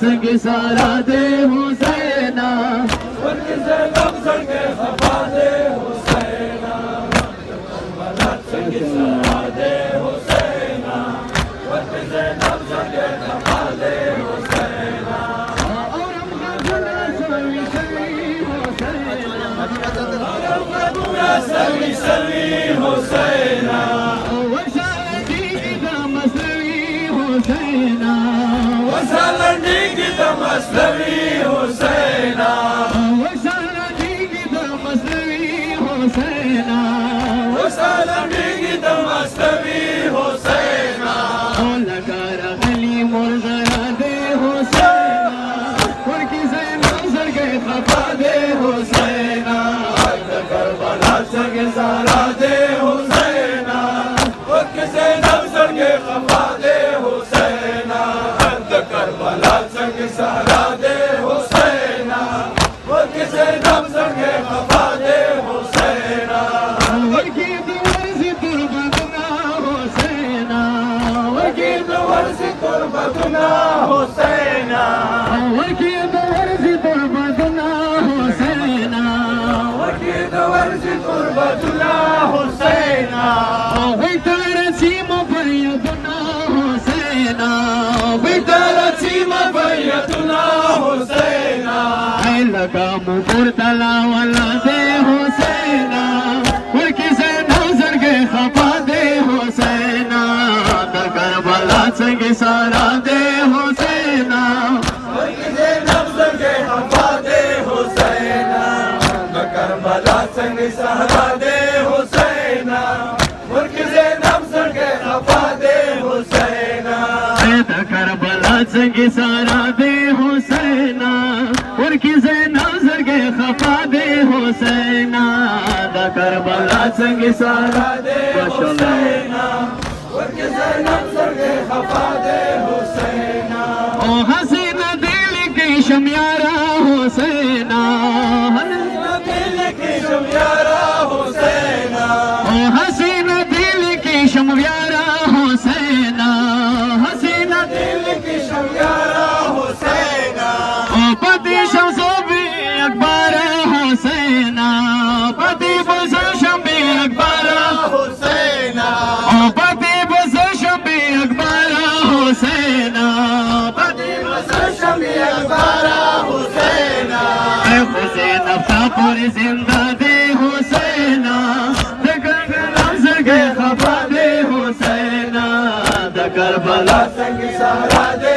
سنگ سارا دے حسینا ورکی زینب سنگ خفا دے حسینا کربلا سنگ سارا دے حسینا ورکی زینب سنگ خفا دے حسینا اورم خبنا سوی سوی حسینا اورم خبنا سوی سوی حسینا وسالنی کی تمسلوی حسینا وسالنی کی تمسلوی حسینا وسالنی کی تمسلوی حسینا لگار علی مرغرا دے حسینا ورکی زینب سنگ خفا دے حسینا کربلا سنگ سارا دے حسینا ورکی زینب سنگ خفا دے حسینا کربلا سنگ سارا دے حسینا ورکی زینب سنگ خفا دے حسینا ورکی دور سے قربتنا حسینا ورکی دور سے قربتنا حسینا ورکی دور سے قربتنا حسینا ورکی دور سے قربتنا حسینا ویتر سیم فریدنا حسینا ویتر سیم فریدنا حسینا لگا مبور تلا والا دے حسینا ورکی زینب سنگ خفا دے حسینا کربلا سنگ سارا دے حسینا ورکی زینب سنگ خفا دے حسینا کربلا سنگ سارا دے حسینا ورکی زینب سنگ خفا دے حسینا کربلا سنگ سارا دے حسینا ورکی زینب سنگ خفا دے حسینا کربلا سنگ سارا دے حسینا ورکی زینب سنگ خفا دے حسینا او حسین دل کی شمیارا حسینا حسین دل کی شمیارا حسینا او حسین دل کی شمیارا حسینا حسین دل کی شمیارا حسینا او پتی شمسو بھی اکبر حسینا پتی بس شمبی اکبر حسینا او پتی بس شمبی اکبر حسینا پتی بس شمبی اکبر حسینا اے حسین افتا پوری زندہ دے حسینا کربلا سنگ خفا دے حسینا کربلا سنگ سارا دے